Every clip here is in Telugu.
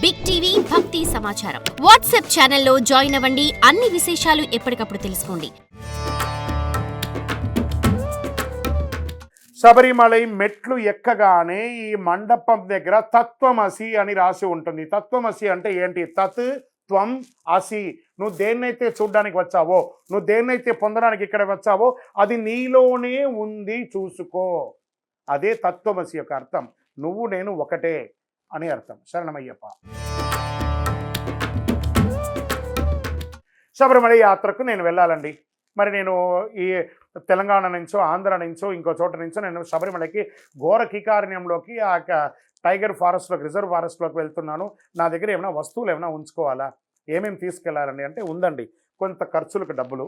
బిగ్ టీవీ భక్తి సమాచారం వాట్సాప్ ఛానల్లో జాయిన్ అవ్వండి. అన్ని విశేషాలు ఎప్పటికప్పుడు తెలుసుకోండి. శబరిమలై మెట్లు ఎక్కగానే ఈ మండపం దగ్గర తత్వమసి అని రాసి ఉంటుంది. తత్వమసి అంటే ఏంటి? తత్ త్వం అసి. నువ్వు దేన్నైతే చూడ్డానికి వచ్చావో, నువ్వు దేన్నైతే పొందడానికి ఇక్కడ వచ్చావో అది నీలోనే ఉంది, చూసుకో. అదే తత్వమసి యొక్క అర్థం. నువ్వు నేను ఒకటే అని అర్థం. శరణమయ్యప్ప. శబరిమల యాత్రకు నేను వెళ్ళాలండి. మరి నేను ఈ తెలంగాణ నుంచో ఆంధ్ర నుంచో ఇంకో చోట నుంచో నేను శబరిమలకి ఘోర కీకారణ్యంలోకి ఆ టైగర్ ఫారెస్ట్లోకి రిజర్వ్ ఫారెస్ట్లోకి వెళ్తున్నాను. నా దగ్గర ఏమైనా వస్తువులు ఏమైనా ఉంచుకోవాలా, ఏమేమి తీసుకెళ్లాలండి అంటే ఉందండి. కొంత ఖర్చులకు డబ్బులు,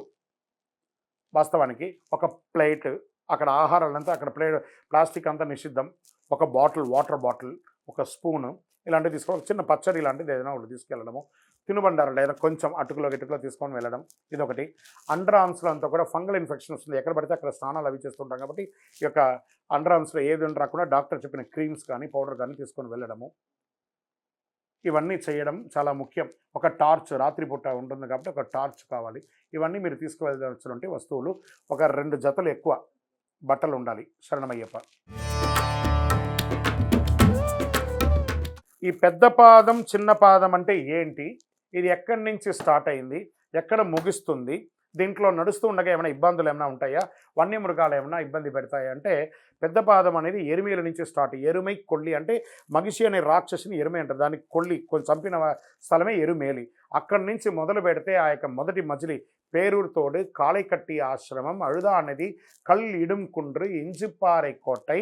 వాస్తవానికి ఒక ప్లేట్, అక్కడ ఆహారాలంతా అక్కడ ప్లాస్టిక్ అంతా నిషిద్ధం, ఒక బాటిల్, వాటర్ బాటిల్, ఒక స్పూను ఇలాంటివి తీసుకోవాలి. చిన్న పచ్చడి ఇలాంటిది ఏదైనా ఒకటి తీసుకెళ్ళడము. తినుబండారాలు ఏదైనా కొంచెం అటుకులో తీసుకొని వెళ్ళడం, ఇదొకటి. అండర్ ఆర్మ్స్లో అంతా కూడా ఫంగల్ ఇన్ఫెక్షన్ వస్తుంది. ఎక్కడ పడితే అక్కడ స్నానాలు అవి చేస్తుంటాం కాబట్టి ఈ యొక్క అండర్ ఆర్మ్స్లో ఏది రాకుండా డాక్టర్ చెప్పిన క్రీమ్స్ కానీ పౌడర్ కానీ తీసుకొని వెళ్ళడము, ఇవన్నీ చేయడం చాలా ముఖ్యం. ఒక టార్చ్, రాత్రిపూట ఉంటుంది కాబట్టి ఒక టార్చ్ కావాలి. ఇవన్నీ మీరు తీసుకువెళ్ళాల్సినటువంటి వస్తువులు. ఒక 2 జతలు ఎక్కువ బట్టలు ఉండాలి. శరణమయ్యప్ప. ఈ పెద్ద పాదం చిన్న పాదం అంటే ఏంటి? ఇది ఎక్కడి నుంచి స్టార్ట్ అయింది, ఎక్కడ ముగుస్తుంది, దీంట్లో నడుస్తూ ఉండగా ఏమైనా ఇబ్బందులు ఏమైనా ఉంటాయా, వన్యమృగాలు ఏమైనా ఇబ్బంది పెడతాయా అంటే పెద్ద పాదం అనేది ఎరుమేల నుంచి స్టార్ట్. ఎరుమై కొల్లి అంటే మగిషి అనే రాక్షసిని ఎరుమై అంటారు. దానికి కొల్లి కొంచెం చంపిన స్థలమే ఎరుమేలి. అక్కడి నుంచి మొదలు పెడితే ఆ యొక్క మొదటి మజిలీ పేరూరుతోడు, కాళైకట్టి ఆశ్రమం, అழுదా అనేది, కల్ ఇడుం కుండ్రు, ఇంజిపాறை కోட்டை,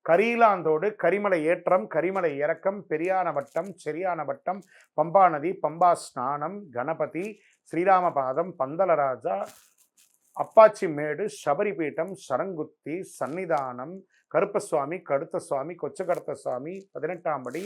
கரியிலாந்தோடு, கரிமலை ஏற்றம், கரிமலை இறக்கம், பெரியானவட்டம், செரியானவட்டம், பம்பா நதி, பம்பா ஸ்நானம், கணபதி, ஸ்ரீராமபாதம், பந்தலராஜா, అప్పాచి మేడు, శబరిపీఠం, శరంగుత్తి, సన్నిధానం, కరుపస్వామి, కడుతస్వామి, కొచ్చగడత స్వామి, 18ాం పడి,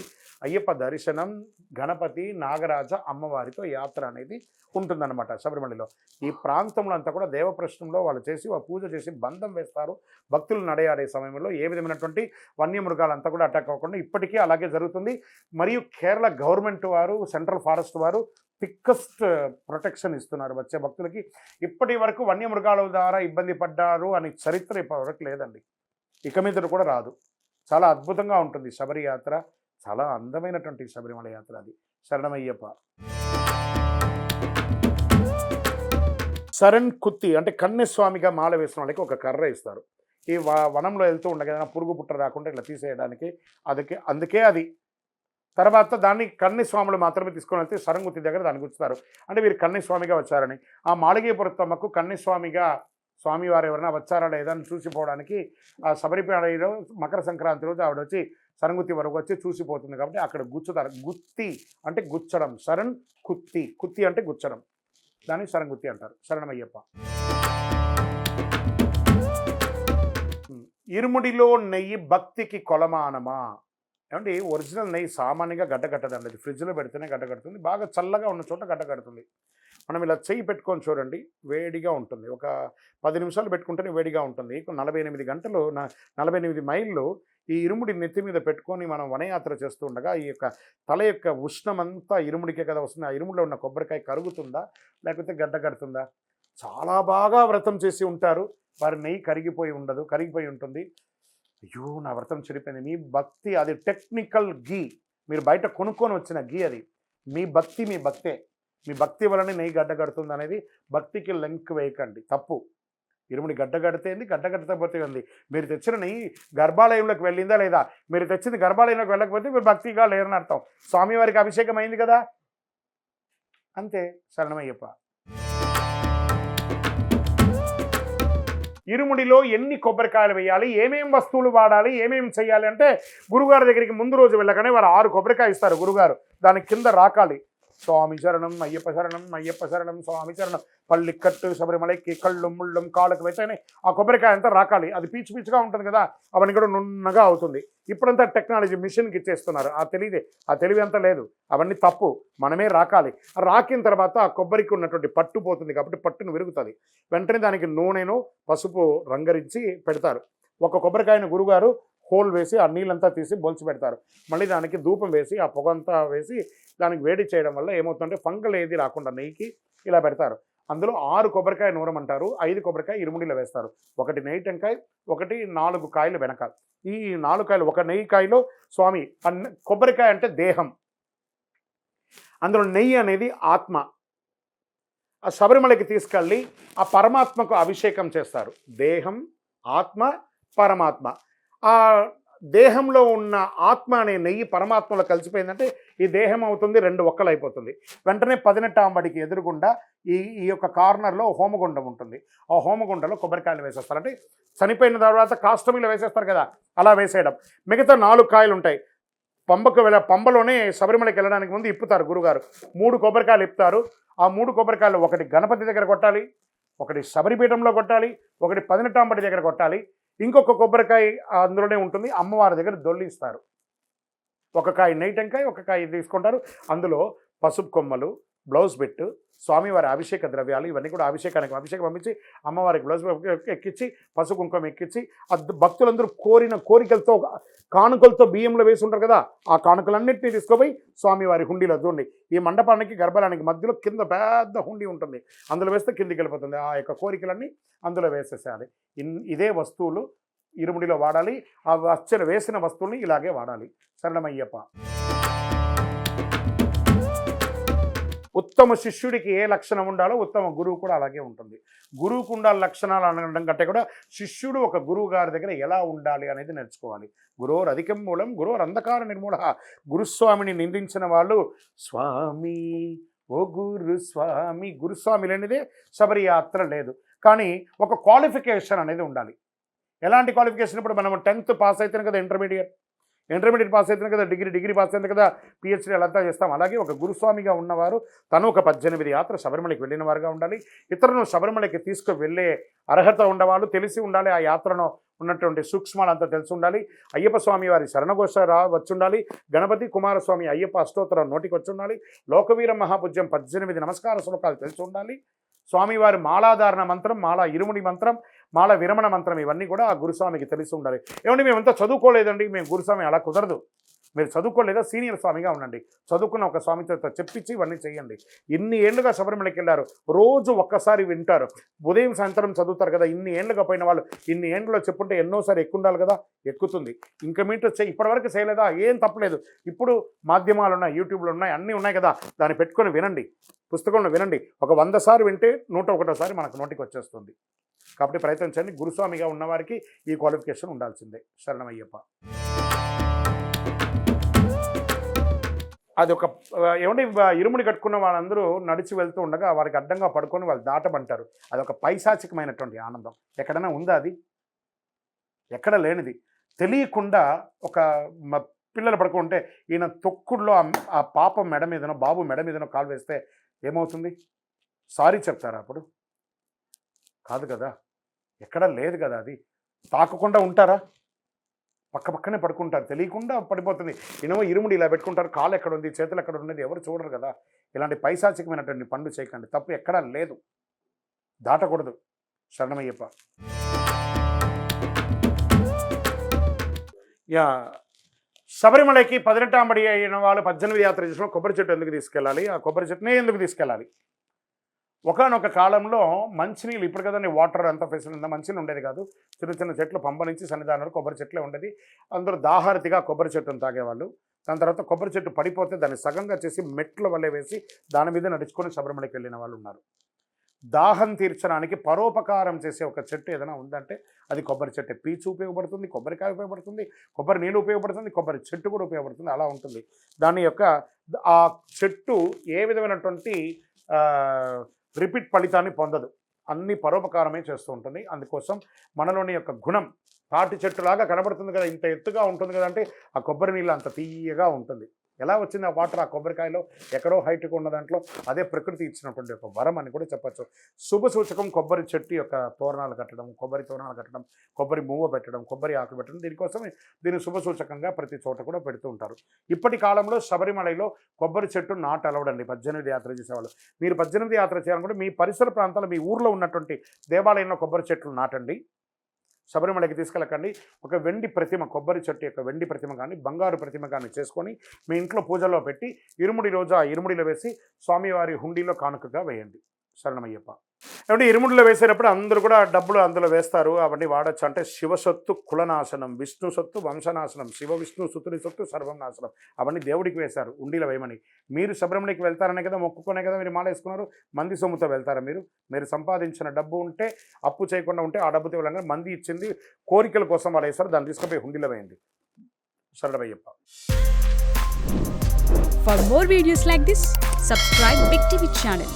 అయ్యప్ప దర్శనం, గణపతి, నాగరాజ, అమ్మవారితో యాత్ర అనేది ఉంటుందన్నమాట శబరిమలలో. ఈ ప్రాంతంలో అంతా కూడా దేవప్రశ్నంలో వాళ్ళు చేసి పూజ చేసి బంధం వేస్తారు. భక్తులు నడయాడే సమయంలో ఏ విధమైనటువంటి వన్యమృగాలంతా కూడా అటాక్ అవ్వకుండా ఇప్పటికీ అలాగే జరుగుతుంది. మరియు కేరళ గవర్నమెంట్ వారు, సెంట్రల్ ఫారెస్ట్ వారు థిక్కెస్ట్ ప్రొటెక్షన్ ఇస్తున్నారు వచ్చే భక్తులకి. ఇప్పటి వరకు వన్యమృగాల ద్వారా ఇబ్బంది పడ్డారు అని చరిత్ర ఇప్పటివరకు లేదండి, ఇక మీద కూడా రాదు. చాలా అద్భుతంగా ఉంటుంది శబరి యాత్ర. చాలా అందమైనటువంటి శబరిమల యాత్ర అది. శరణమయ్యప్ప. శరణ్ కుత్తి అంటే కన్యస్వామిగా మాల వేసిన వాళ్ళకి ఒక కర్ర ఇస్తారు. ఈ వనంలో వెళ్తూ ఉండగా ఏదైనా పురుగు పుట్ట రాకుండా ఇట్లా తీసేయడానికి అందుకే అది. తర్వాత దాన్ని కన్యస్వాములు మాత్రమే తీసుకొని వెళ్తే శరంగుత్తి దగ్గర దాన్ని గుర్చుతారు. అంటే వీరు కన్యస్వామిగా వచ్చారని. ఆ మాళిగేపురత్తమ్మకు కన్యస్వామిగా స్వామివారు ఎవరైనా వచ్చారా లేదా అని చూసిపోవడానికి ఆ శబరిమలలో మకర సంక్రాంతి రోజు ఆవిడ వచ్చి శరంగుత్తి వరకు వచ్చి చూసిపోతుంది కాబట్టి అక్కడ గుచ్చుతారు. గుత్తి అంటే గుచ్చడం, శరణ్ కుత్తి, కుత్తి అంటే గుచ్చడం, దాన్ని శరంగుత్తి అంటారు. శరణమయ్యప్ప. ఇరుముడిలో నెయ్యి భక్తికి కొలమానమా? ఏమంటే ఒరిజినల్ నెయ్యి సామాన్యంగా గడ్డగట్టదండి. అది ఫ్రిడ్జ్లో పెడితేనే గడ్డగడుతుంది. బాగా చల్లగా ఉన్న చోట గడ్డగడుతుంది. మనం ఇలా చెయ్యి పెట్టుకొని చూడండి, వేడిగా ఉంటుంది. ఒక 10 నిమిషాలు పెట్టుకుంటేనే వేడిగా ఉంటుంది. 48 గంటలు 48 మైళ్ళు ఈ ఇరుముడి నెత్తి మీద పెట్టుకొని మనం వనయాత్ర చేస్తూ ఉండగా ఈ యొక్క తల యొక్క ఉష్ణమంతా ఇరుముడికే కదా వస్తుంది. ఆ ఇరుముడిలో ఉన్న కొబ్బరికాయ కరుగుతుందా లేకపోతే గడ్డగడుతుందా? చాలా బాగా వ్రతం చేసి ఉంటారు వారి నెయ్యి కరిగిపోయి ఉండదు, కరిగిపోయి ఉంటుంది. అయ్యో నా వ్రతం చెడిపోయింది. మీ భక్తి అది టెక్నికల్ గీ, మీరు బయట కొనుక్కొని వచ్చిన గీ అది. మీ భక్తి మీ భక్తే. మీ భక్తి వలనే నెయ్యి గడ్డగడుతుంది అనేది భక్తికి లింక్ వేయకండి, తప్పు. ఇరుముడి గడ్డగడితేంది, గడ్డగట్టకపోతే ఉంది. మీరు తెచ్చిన నెయ్యి గర్భాలయంలోకి వెళ్ళిందా లేదా? మీరు తెచ్చింది గర్భాలయంలోకి వెళ్ళకపోతే మీరు భక్తిగా లేరని అర్థం. స్వామివారికి అభిషేకం అయింది కదా, అంతే. శరణమయ్యప్ప. ఇరుముడిలో ఎన్ని కొబ్బరికాయలు వేయాలి, ఏమేం వస్తువులు వాడాలి, ఏమేమి చేయాలి అంటే గురుగారి దగ్గరికి ముందు రోజు వెళ్ళగానే వారు 6 కొబ్బరికాయ ఇస్తారు గురుగారు. దాని కింద రాకాలి స్వామి శరణం, అయ్యప్ప శరణం, అయ్యప్ప శరణం, స్వామి శరణం, పళ్ళిక్కట్టు, శబరిమలకి, కళ్ళు ముళ్ళం, కాళ్ళకు వేస్తేనే ఆ కొబ్బరికాయ అంతా రాకాలి. అది పీచు పీచుగా ఉంటుంది కదా, అవన్నీ కూడా నున్నగా అవుతుంది. ఇప్పుడంతా టెక్నాలజీ మిషన్కి ఇచ్చేస్తున్నారు. ఆ తెలివి అంతా లేదు, అవన్నీ తప్పు. మనమే రాకాలి. రాకిన తర్వాత ఆ కొబ్బరికి ఉన్నటువంటి పట్టు పోతుంది కాబట్టి పట్టును విరుగుతుంది. వెంటనే దానికి నూనెను పసుపు రంగరించి పెడతారు. ఒక కొబ్బరికాయను గురుగారు హోల్ వేసి ఆ నీళ్ళంతా తీసి బొలిచి పెడతారు. మళ్ళీ దానికి ధూపం వేసి ఆ పొగంతా వేసి దానికి వేడి చేయడం వల్ల ఏమవుతుందంటే ఫంగల్ ఏది రాకుండా నెయ్యికి ఇలా పెడతారు. అందులో 6 కొబ్బరికాయ నూరమంటారు, 5 కొబ్బరికాయ ఇరుముడిలో వేస్తారు. ఒకటి నెయ్యి టెంకాయ, ఒకటి 4 కాయలు వెనకాల. ఈ 4 కాయలు ఒక నెయ్యి కాయలో స్వామి కొబ్బరికాయ అంటే దేహం, అందులో నెయ్యి అనేది ఆత్మ. ఆ శబరిమలకి తీసుకెళ్ళి ఆ పరమాత్మకు అభిషేకం చేస్తారు. దేహం, ఆత్మ, పరమాత్మ. ఆ దేహంలో ఉన్న ఆత్మ అనే నెయ్యి పరమాత్మలో కలిసిపోయిందంటే ఈ దేహం అవుతుంది 2 ఒక్కలైపోతుంది. వెంటనే 18 ఎదురుగుండా ఈ యొక్క కార్నర్లో హోమగుండం ఉంటుంది. ఆ హోమగుండంలో కొబ్బరికాయలు వేసేస్తారు. అంటే చనిపోయిన తర్వాత కాష్టమిలో వేసేస్తారు కదా, అలా వేసేయడం. మిగతా 4 కాయలు ఉంటాయి. పంబలోనే శబరిమలకి వెళ్ళడానికి ముందు ఇప్పుతారు గురుగారు. 3 కొబ్బరికాయలు ఇప్పుతారు. ఆ 3 కొబ్బరికాయలు ఒకటి గణపతి దగ్గర కొట్టాలి, ఒకటి శబరిపీఠంలో కొట్టాలి, ఒకటి 18 దగ్గర కొట్టాలి. ఇంకొక కొబ్బరికాయ అందులోనే ఉంటుంది, అమ్మవారి దగ్గర దొల్లిస్తారు. ఒక కాయ నెయ్యి టెంకాయ, ఒక కాయ తీసుకుంటారు. అందులో పసుపు కొమ్మలు, బ్లౌజ్ బిట్టు, స్వామివారి అభిషేక ద్రవ్యాలు ఇవన్నీ కూడా అభిషేకం పంపించి అమ్మవారికి బ్లౌజ్ ఎక్కించి పసుపు కుంకుమ ఎక్కించి భక్తులందరూ కోరిన కోరికలతో కానుకలతో బియ్యంలో వేసి ఉంటారు కదా, ఆ కానుకలన్నింటినీ తీసుకుపోయి స్వామివారి హుండీలో చూడండి. ఈ మండపానికి గర్భాలయానికి మధ్యలో కింద పెద్ద హుండీ ఉంటుంది, అందులో వేస్తే కిందికి వెళ్ళిపోతుంది. ఆ యొక్క కోరికలన్నీ అందులో వేసేసేయాలి. ఇదే వస్తువులు ఇరుముడిలో వాడాలి. ఆ వేసిన వస్తువుల్ని ఇలాగే వాడాలి. శరణమయ్యప్ప. ఉత్తమ శిష్యుడికి ఏ లక్షణం ఉండాలో ఉత్తమ గురువు కూడా అలాగే ఉంటుంది. గురువుకు ఉండాలి లక్షణాలు అనడం కంటే కూడా శిష్యుడు ఒక గురువు గారి దగ్గర ఎలా ఉండాలి అనేది నేర్చుకోవాలి. గురోర్ అధికం మూలం గురోర్ అంధకార నిర్మూల. గురుస్వామిని నిందించిన వాళ్ళు స్వామి ఓ గురుస్వామి, గురుస్వామి లేనిదే శబరి యాత్ర లేదు. కానీ ఒక క్వాలిఫికేషన్ అనేది ఉండాలి. ఎలాంటి క్వాలిఫికేషన్? ఇప్పుడు మనం 10th పాస్ అయితేనే కదా ఇంటర్మీడియట్ పాస్ అయితేనే కదా డిగ్రీ పాస్ అయితే కదా పిహెచ్డీ అలా చేస్తాం. అలాగే ఒక గురుస్వామిగా ఉన్నవారు తను ఒక 18 యాత్ర శబరిమలకి వెళ్ళిన వారుగా ఉండాలి. ఇతరులను శబరిమలకి తీసుకువెళ్ళే అర్హత ఉండవాళ్ళు తెలిసి ఉండాలి. ఆ యాత్రను ఉన్నటువంటి సూక్ష్మాలంతా తెలిసి ఉండాలి. అయ్యప్ప స్వామి వారి శరణఘోష వచ్చి ఉండాలి. గణపతి కుమారస్వామి అయ్యప్ప అష్టోత్తరం నోటికి వచ్చి ఉండాలి. లోకవీర మహాపూజ్యం 18 నమస్కార శ్లోకాలు తెలిసి ఉండాలి. స్వామివారి మాలాధారణ మంత్రం, మాల ఇరుముడి మంత్రం, మాల విరమణ మంత్రం ఇవన్నీ కూడా ఆ గురుస్వామికి తెలిసి ఉండాలి. ఏమంటే మేమంతా చదువుకోలేదండి, మేము గురుస్వామి అలా కుదరదు. మీరు చదువుకోలేదా సీనియర్ స్వామిగా ఉండండి, చదువుకున్న ఒక స్వామితో చెప్పించి ఇవన్నీ చేయండి. ఇన్ని ఏళ్ళుగా శబరిమలకి వెళ్ళారు, రోజు ఒక్కసారి వింటారు, ఉదయం సాయంత్రం చదువుతారు కదా. ఇన్ని ఏళ్ళుగా పోయిన వాళ్ళు ఇన్ని ఏళ్ళలో చెప్పుంటే ఎన్నోసారి ఎక్కుండాలి కదా, ఎక్కుతుంది. ఇంకా మీతో ఇప్పటివరకు చేయలేదా, ఏం తప్పలేదు. ఇప్పుడు మాధ్యమాలు ఉన్నాయి, యూట్యూబ్లో ఉన్నాయి, అన్నీ ఉన్నాయి కదా, దాన్ని పెట్టుకొని వినండి, పుస్తకంలో వినండి. ఒక 100 సార్లు వింటే 101సారి మనకు నోటికి వచ్చేస్తుంది. కాబట్టి ప్రయత్నించండి. గురుస్వామిగా ఉన్నవారికి ఈ క్వాలిఫికేషన్ ఉండాల్సిందే. శరణమయ్యప్ప. అది ఒక ఏమంటే ఇరుముడి కట్టుకున్న వాళ్ళందరూ నడిచి వెళ్తూ ఉండగా వారికి అడ్డంగా పడుకొని వాళ్ళు దాటమంటారు. అదొక పైశాచికమైనటువంటి ఆనందం. ఎక్కడైనా ఉందా అది? ఎక్కడ లేనిది. తెలియకుండా ఒక పిల్లలు పడుకుంటే ఈయన తొక్కుడులో ఆ పాప మెడ మీదనో బాబు మెడ మీదనో కాలు వేస్తే ఏమవుతుంది? సారీ చెప్తారా అప్పుడు? కాదు కదా, ఎక్కడ లేదు కదా. అది తాకకుండా ఉంటారా? పక్కనే పడుకుంటారు, తెలియకుండా పడిపోతుంది. ఏమో ఇరుముడి ఇలా పెట్టుకుంటారు, కాలు ఎక్కడ ఉంది, చేతులు ఎక్కడ ఉన్నది ఎవరు చూడరు కదా. ఇలాంటి పైశాచికమైనటువంటి పనులు చేయకండి. తప్పు ఎక్కడా లేదు, దాటకూడదు. శరణమయ్యప్ప. యా, శబరిమలకి 18 అయిన వాళ్ళు 18 యాత్ర చేసిన కొబ్బరి చెట్టు ఎందుకు తీసుకెళ్ళాలి? ఆ కొబ్బరి చెట్టునే ఎందుకు తీసుకెళ్ళాలి? ఒకనొక కాలంలో మంచినీళ్ళు, ఇప్పుడు కదండి వాటర్ అంతా ఫెసిలిటీ, మంచినీళ్ళు ఉండేది కాదు. చిన్న చిన్న చెట్లు పంప నుంచి సన్నిధానంలో కొబ్బరి చెట్లే ఉండేది. అందరూ దాహారతిగా కొబ్బరి చెట్టును తాగేవాళ్ళు. దాని తర్వాత కొబ్బరి చెట్టు పడిపోతే దాన్ని సగంగా చేసి మెట్ల వల్లే వేసి దాని మీద నడుచుకొని శబరిమలకి వెళ్ళిన వాళ్ళు ఉన్నారు. దాహం తీర్చడానికి పరోపకారం చేసే ఒక చెట్టు ఏదైనా ఉందంటే అది కొబ్బరి చెట్టు. పీచు ఉపయోగపడుతుంది, కొబ్బరికాయ ఉపయోగపడుతుంది, కొబ్బరి నీళ్ళు ఉపయోగపడుతుంది, కొబ్బరి చెట్టు కూడా ఉపయోగపడుతుంది. అలా ఉంటుంది. దాని యొక్క ఆ చెట్టు ఏ విధమైనటువంటి రిపీట్ ఫలితాన్ని పొందదు, అన్ని పరోపకారమే చేస్తూ ఉంటుంది. అందుకోసం మనలోని యొక్క గుణం తాటి చెట్టులాగా కనబడుతుంది కదా, ఇంత ఎత్తుగా ఉంటుంది కదా, అంటే ఆ కొబ్బరి నీళ్ళు అంత తీయగా ఉంటుంది. ఎలా వచ్చింది ఆ వాటర్ ఆ కొబ్బరికాయలో? ఎక్కడో హైట్గా ఉన్న దాంట్లో అదే ప్రకృతి ఇచ్చినటువంటి ఒక వరం అని కూడా చెప్పచ్చు. శుభ సూచకం కొబ్బరి చెట్టు యొక్క తోరణాలు కట్టడం, కొబ్బరి తోరణాలు కట్టడం, కొబ్బరి మువ్వ పెట్టడం, కొబ్బరి ఆకులు పెట్టడం, దీనికోసమే దీన్ని శుభ సూచకంగా ప్రతి చోట కూడా పెడుతూ ఉంటారు. ఇప్పటి కాలంలో శబరిమలలో కొబ్బరి చెట్టు నాట్ అలవడండి 18 యాత్ర చేసేవాళ్ళు. మీరు 18 యాత్ర చేయాలనుకుంటే మీ పరిసర ప్రాంతాల్లో మీ ఊర్లో ఉన్నటువంటి దేవాలయంలో కొబ్బరి చెట్లు నాటండి. శబరిమలకి తీసుకెళ్ళకండి. ఒక వెండి ప్రతిమ, కొబ్బరి చెట్టు యొక్క వెండి ప్రతిమ కానీ బంగారు ప్రతిమ కానీ చేసుకొని మీ ఇంట్లో పూజలో పెట్టి ఇరుముడి రోజు ఆ ఇరుముడిలో వేసి స్వామివారి హుండీలో కానుకగా వేయండి. శరణమయ్యప్ప. ఏమంటే ఇరుముడిలో వేసేటప్పుడు అందరూ కూడా డబ్బులు అందులో వేస్తారు, అవన్నీ వాడచ్చు. అంటే శివసొత్తు కులనాశనం, విష్ణు సొత్తు వంశనాశనం, శివ విష్ణు సుతుడి సొత్తు సర్వం నాశనం, అవన్నీ దేవుడికి వేశారు ఉండిలో వేయమని. మీరు శబరిమలకి వెళ్తారనే కదా, మొక్కుకునే కదా మీరు మాల వేసుకున్నారు. మంది సొమ్ముతో వెళ్తారా మీరు సంపాదించిన డబ్బు ఉంటే, అప్పు చేయకుండా ఉంటే ఆ డబ్బుతో వెళ్ళంగా మంది ఇచ్చింది కోరికల కోసం వాళ్ళు వేస్తారు, దాన్ని తీసుకుపోయి హుండీలో వేయండి. శరణమయ్యప్ప. For more videos like this, subscribe Big TV channel.